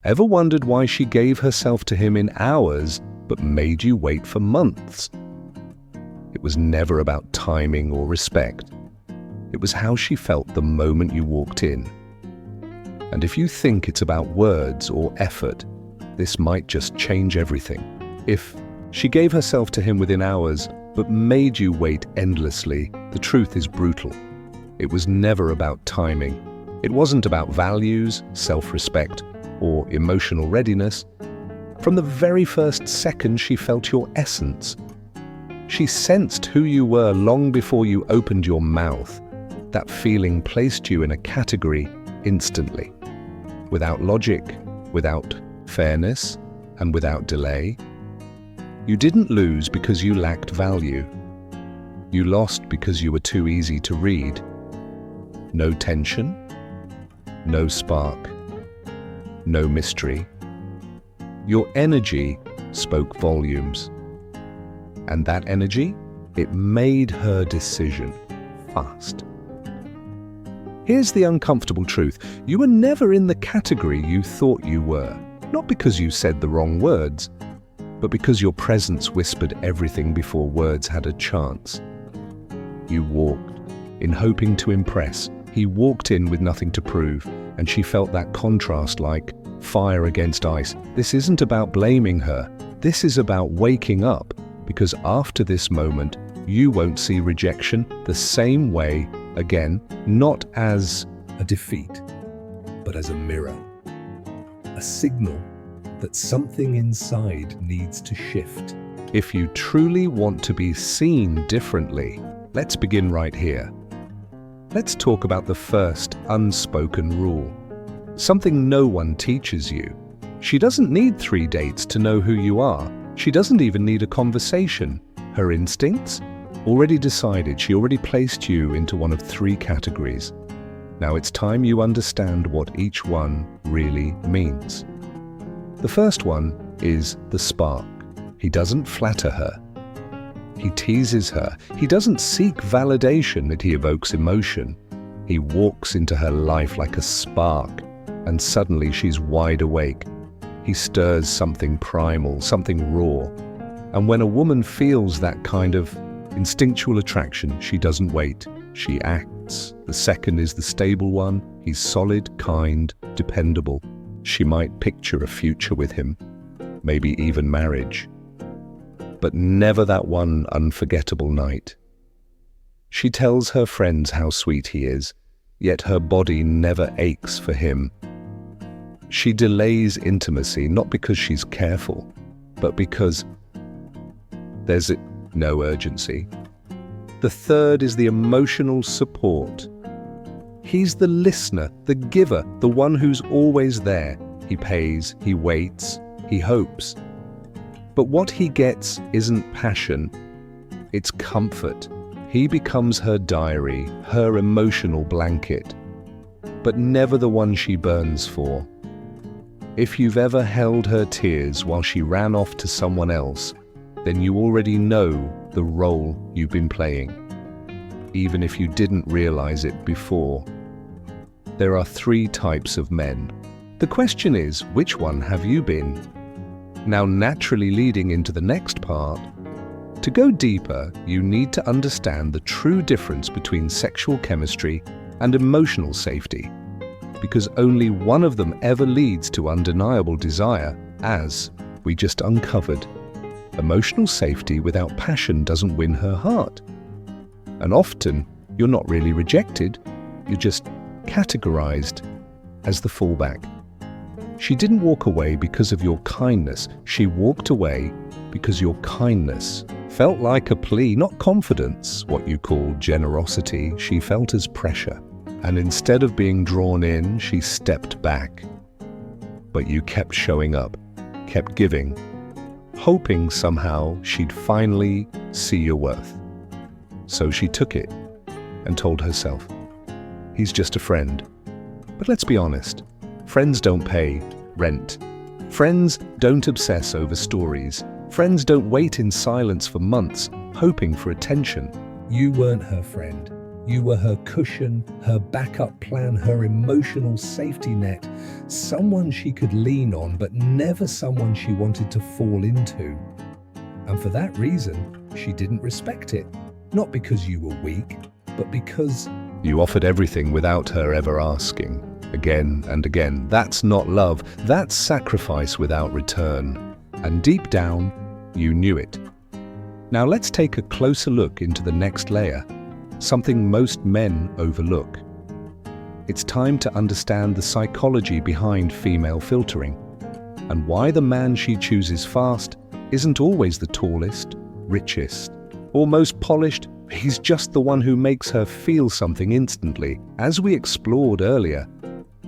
Ever wondered why she gave herself to him in hours but made you wait for months? It was never about timing or respect. It was how she felt the moment you walked in. And if you think it's about words or effort, this might just change everything. If she gave herself to him within hours but made you wait endlessly, the truth is brutal. It was never about timing. It wasn't about values, self-respect, or emotional readiness. From the very first second she felt your essence. She sensed who you were long before you opened your mouth. That feeling placed you in a category instantly. Without logic, without fairness, and without delay. You didn't lose because you lacked value. You lost because you were too easy to read. No tension, no spark, no mystery. Your energy spoke volumes. And that energy, it made her decision fast. Here's the uncomfortable truth. You were never in the category you thought you were, not because you said the wrong words, but because your presence whispered everything before words had a chance. You walked, in hoping to impress. He walked in with nothing to prove, and she felt that contrast like fire against ice. This isn't about blaming her. This is about waking up, because after this moment, you won't see rejection the same way again, not as a defeat, but as a mirror. A signal that something inside needs to shift. If you truly want to be seen differently, let's begin right here. Let's talk about the first unspoken rule. Something no one teaches you. She doesn't need 3 dates to know who you are. She doesn't even need a conversation. Her instincts? Already decided. She already placed you into one of 3 categories. Now it's time you understand what each one really means. The first one is the spark. He doesn't flatter her. He teases her. He doesn't seek validation, that he evokes emotion. He walks into her life like a spark, and suddenly she's wide awake. He stirs something primal, something raw. And when a woman feels that kind of instinctual attraction, she doesn't wait. She acts. The second is the stable one. He's solid, kind, dependable. She might picture a future with him, maybe even marriage. But never that one unforgettable night. She tells her friends how sweet he is, yet her body never aches for him. She delays intimacy, not because she's careful, but because there's no urgency. The third is the emotional support. He's the listener, the giver, the one who's always there. He pays, he waits, he hopes. But what he gets isn't passion, it's comfort. He becomes her diary, her emotional blanket, but never the one she burns for. If you've ever held her tears while she ran off to someone else, then you already know the role you've been playing, even if you didn't realize it before. There are 3 types of men. The question is, which one have you been? Now, naturally leading into the next part, to go deeper, you need to understand the true difference between sexual chemistry and emotional safety, because only one of them ever leads to undeniable desire, as we just uncovered. Emotional safety without passion doesn't win her heart. And often, you're not really rejected, you're just categorized as the fallback. She didn't walk away because of your kindness. She walked away because your kindness felt like a plea, not confidence, what you call generosity. She felt as pressure. And instead of being drawn in, she stepped back. But you kept showing up, kept giving, hoping somehow she'd finally see your worth. So she took it and told herself, he's just a friend. But let's be honest, friends don't pay rent. Friends don't obsess over stories. Friends don't wait in silence for months, hoping for attention. You weren't her friend. You were her cushion, her backup plan, her emotional safety net, someone she could lean on, but never someone she wanted to fall into. And for that reason, she didn't respect it. Not because you were weak, but because you offered everything without her ever asking. Again and again. That's not love. That's sacrifice without return. And deep down, you knew it. Now let's take a closer look into the next layer, something most men overlook. It's time to understand the psychology behind female filtering, and why the man she chooses fast isn't always the tallest, richest, or most polished. He's just the one who makes her feel something instantly. As we explored earlier,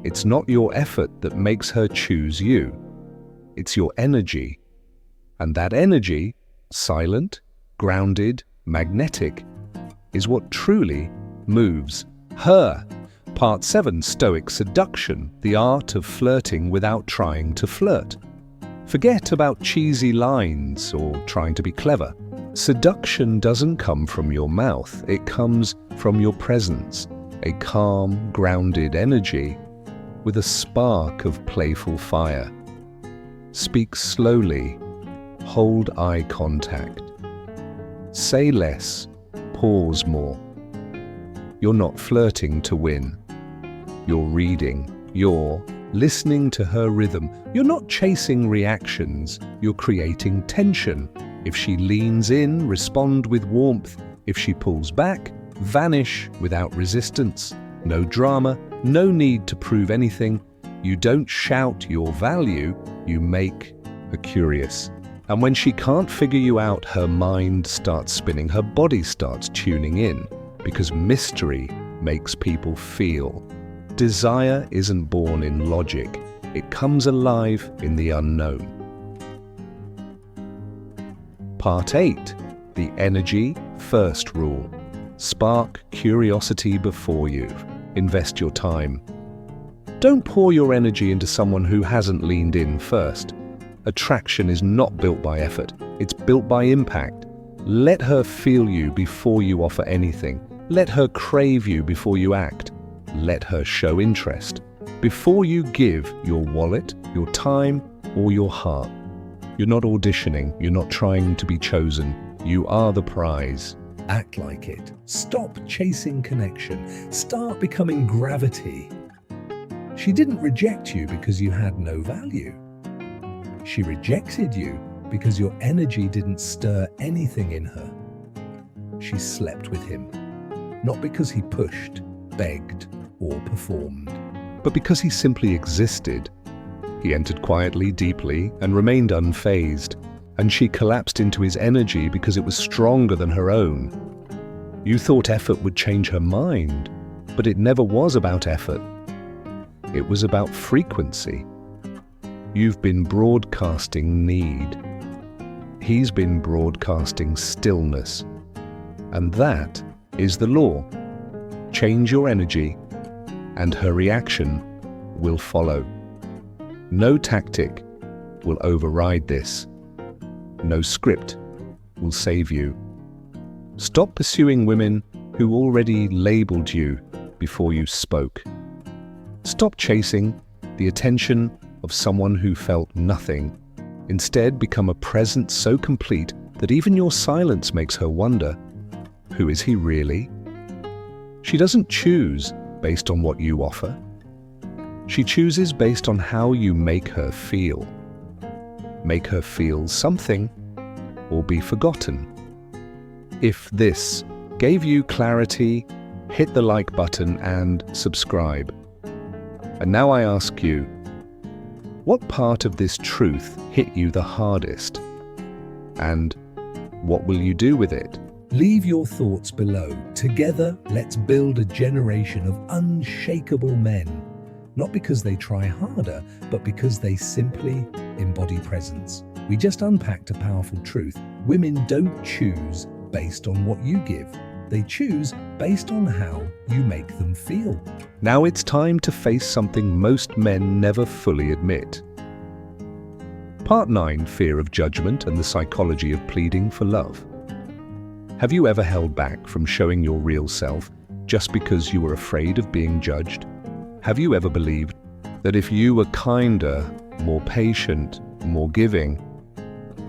it's not your effort that makes her choose you. It's your energy. And that energy, silent, grounded, magnetic, is what truly moves her. Part 7, Stoic Seduction, the art of flirting without trying to flirt. Forget about cheesy lines or trying to be clever. Seduction doesn't come from your mouth, it comes from your presence, a calm, grounded energy with a spark of playful fire. Speak slowly, hold eye contact. Say less, pause more. You're not flirting to win. You're reading, you're listening to her rhythm. You're not chasing reactions, you're creating tension. If she leans in, respond with warmth. If she pulls back, vanish without resistance. No drama, no need to prove anything. You don't shout your value, you make her curious. And when she can't figure you out, her mind starts spinning, her body starts tuning in, because mystery makes people feel. Desire isn't born in logic, it comes alive in the unknown. Part 8, the energy first rule. Spark curiosity before you invest your time. Don't pour your energy into someone who hasn't leaned in first. Attraction is not built by effort, it's built by impact. Let her feel you before you offer anything. Let her crave you before you act. Let her show interest before you give your wallet, your time, or your heart. You're not auditioning, you're not trying to be chosen. You are the prize. Act like it. Stop chasing connection. Start becoming gravity. She didn't reject you because you had no value. She rejected you because your energy didn't stir anything in her. She slept with him, not because he pushed, begged, or performed, but because he simply existed. He entered quietly, deeply, and remained unfazed, and she collapsed into his energy because it was stronger than her own. You thought effort would change her mind, but it never was about effort. It was about frequency. You've been broadcasting need. He's been broadcasting stillness. And that is the law. Change your energy, and her reaction will follow. No tactic will override this. No script will save you. Stop pursuing women who already labeled you before you spoke. Stop chasing the attention of someone who felt nothing. Instead, become a presence so complete that even your silence makes her wonder, who is he really? She doesn't choose based on what you offer. She chooses based on how you make her feel. Make her feel something or be forgotten. If this gave you clarity, hit the like button and subscribe. And now I ask you, what part of this truth hit you the hardest? And what will you do with it? Leave your thoughts below. Together, let's build a generation of unshakable men. Not because they try harder, but because they simply embody presence. We just unpacked a powerful truth. Women don't choose based on what you give. They choose based on how you make them feel. Now it's time to face something most men never fully admit. Part 9, Fear of Judgment and the Psychology of Pleading for Love. Have you ever held back from showing your real self just because you were afraid of being judged? Have you ever believed that if you were kinder, more patient, more giving,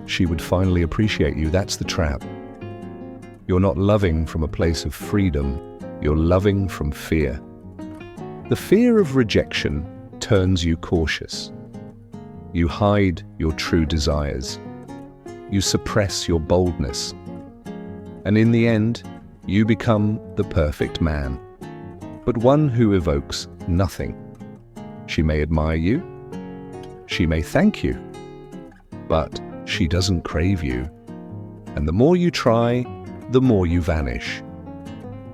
she would finally appreciate you? That's the trap. You're not loving from a place of freedom, you're loving from fear. The fear of rejection turns you cautious. You hide your true desires. You suppress your boldness. And in the end, you become the perfect man, but one who evokes nothing. She may admire you, she may thank you, but she doesn't crave you. And the more you try, the more you vanish.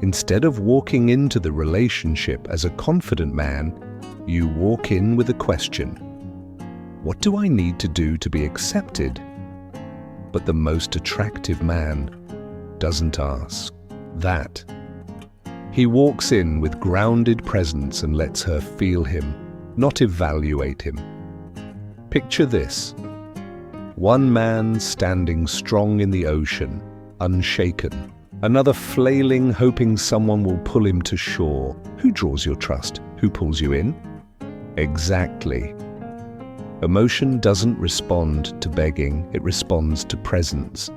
Instead of walking into the relationship as a confident man, you walk in with a question. What do I need to do to be accepted? But the most attractive man doesn't ask that. He walks in with grounded presence and lets her feel him, not evaluate him. Picture this. One man standing strong in the ocean, unshaken. Another flailing, hoping someone will pull him to shore. Who draws your trust? Who pulls you in? Exactly. Emotion doesn't respond to begging, it responds to presence.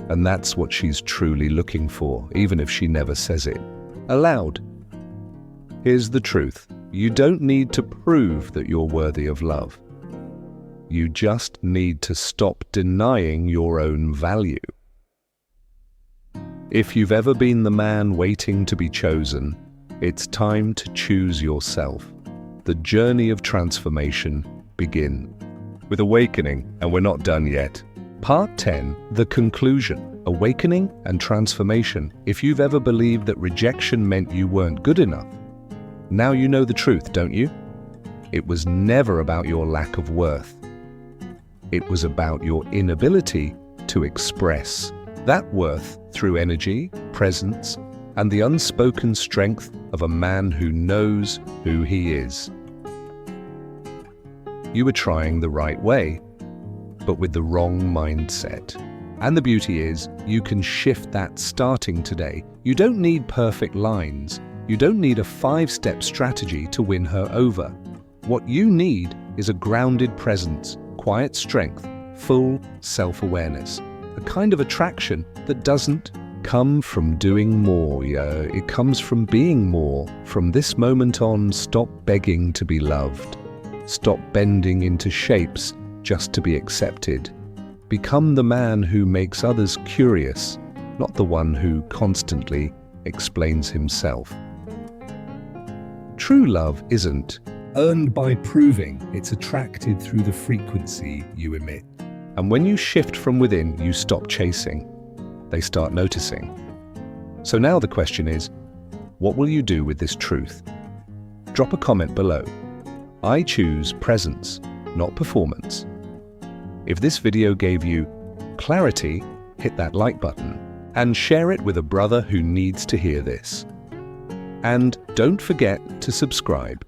And that's what she's truly looking for, even if she never says it aloud. Here's the truth. You don't need to prove that you're worthy of love. You just need to stop denying your own value. If you've ever been the man waiting to be chosen, it's time to choose yourself. The journey of transformation begins with awakening, and we're not done yet. Part 10, the conclusion, awakening and transformation. If you've ever believed that rejection meant you weren't good enough, now you know the truth, don't you? It was never about your lack of worth. It was about your inability to express that worth through energy, presence, and the unspoken strength of a man who knows who he is. You were trying the right way, but with the wrong mindset. And the beauty is, you can shift that starting today. You don't need perfect lines. You don't need a 5-step strategy to win her over. What you need is a grounded presence, quiet strength, full self-awareness. A kind of attraction that doesn't come from doing more, it comes from being more. From this moment on, stop begging to be loved. Stop bending into shapes just to be accepted. Become the man who makes others curious, not the one who constantly explains himself. True love isn't earned by proving, it's attracted through the frequency you emit. And when you shift from within, you stop chasing. They start noticing. So now the question is, what will you do with this truth? Drop a comment below. I choose presence, not performance. If this video gave you clarity, hit that like button and share it with a brother who needs to hear this. And don't forget to subscribe,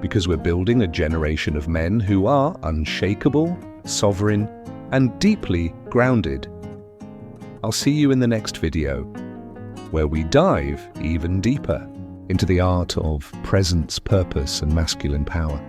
because we're building a generation of men who are unshakable, sovereign, and deeply grounded. I'll see you in the next video, where we dive even deeper into the art of presence, purpose, and masculine power.